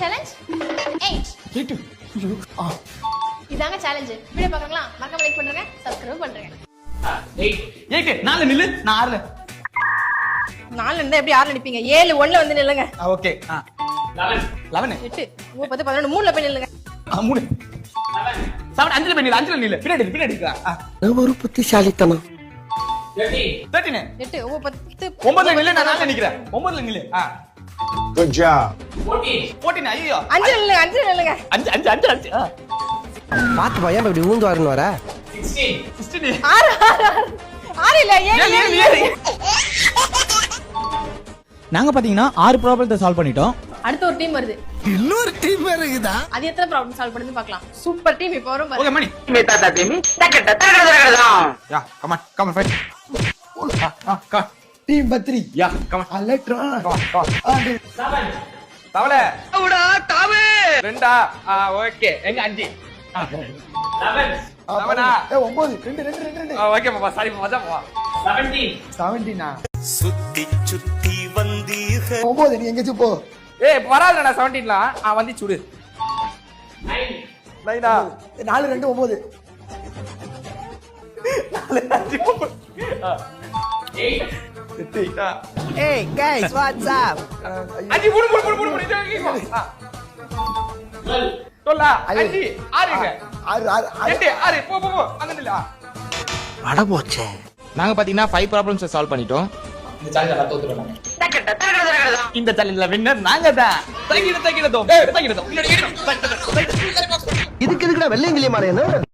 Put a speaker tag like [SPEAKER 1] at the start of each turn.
[SPEAKER 1] challenge 8. இதாங்க challenge. Video பார்க்கறீங்களா? மறக்காம like பண்ணுங்க, சப்ஸ்கிரைப் பண்ணுங்க.
[SPEAKER 2] 8 4 நில்லு, நான் 6.
[SPEAKER 1] 4 இருந்தா எப்படி 6 நிப்பீங்க? 7 1ல வந்து நில்லுங்க.
[SPEAKER 2] ஓகே. 11
[SPEAKER 1] 8 9 10 11 3ல போய் நில்லுங்க.
[SPEAKER 2] 3 7 5ல போய் நில்லு, 5ல நில்லு. பின்னாடி இருக்கா?
[SPEAKER 3] ஒரு புத்திசாலித்தனம்.
[SPEAKER 2] 13
[SPEAKER 1] 8 10
[SPEAKER 2] 9ல நில்லு, நான் 4ல நிக்கிறேன். 9ல நில்லு.
[SPEAKER 3] Good job.
[SPEAKER 2] 14 ஐயோ
[SPEAKER 1] 5ல நில்லுங்க, 5ல நில்லுங்க.
[SPEAKER 2] 5
[SPEAKER 3] பாத்து பையன் இப்படி ஊந்து வரணும் வர.
[SPEAKER 2] 16
[SPEAKER 1] 6 இல்ல 7.
[SPEAKER 4] நாங்க பாத்தீங்கன்னா 6 ப்ராப்ளத்தை சால்வ் பண்ணிட்டோம்.
[SPEAKER 1] அடுத்த ஒரு டீம் வருது.
[SPEAKER 3] இன்னொரு டீம் இருக்குதா?
[SPEAKER 1] அது எத்தனை ப்ராப்ளம் சால்வ் பண்ணுது பார்க்கலாம். சூப்பர் டீம் இப்போ வரும்
[SPEAKER 2] ஓகே
[SPEAKER 1] பாருங்க.
[SPEAKER 2] Mani yeah come on fight come
[SPEAKER 3] team Badri.
[SPEAKER 2] Yeah come on
[SPEAKER 3] அலட்ரா.
[SPEAKER 2] தவளை ஓடா தாவே 2 ஓகே எங்க 5 11
[SPEAKER 3] 9 2
[SPEAKER 2] ஓகே பாப்பா சாரி மஜா பாப்பா
[SPEAKER 3] 17
[SPEAKER 5] சுத்தி சுத்தி வந்தீர்கள்
[SPEAKER 3] 9 நீ எங்க போ.
[SPEAKER 2] ஏய் வராதடா 17ல வந்து சுடு 9
[SPEAKER 3] 4 2 9 Hey guys, what's up?
[SPEAKER 2] அஞ்சி புடு சொல்லா 5 6 8 6 போ அங்க நில்ல
[SPEAKER 3] அட போச்சே.
[SPEAKER 2] நாங்க பாத்தீங்கன்னா 5 ப்ராப்ளம்ஸ் சால்வ் பண்ணிட்டோம். இந்த சேலஞ்ச் எல்லாம் தோத்துறோம். இந்த சேலஞ்ச்ல வின்னர் நாங்க தான். தகிடதோம்
[SPEAKER 3] இதுக்கு எதுக்குடா வெள்ளையங்கிலி மாறேன்னு?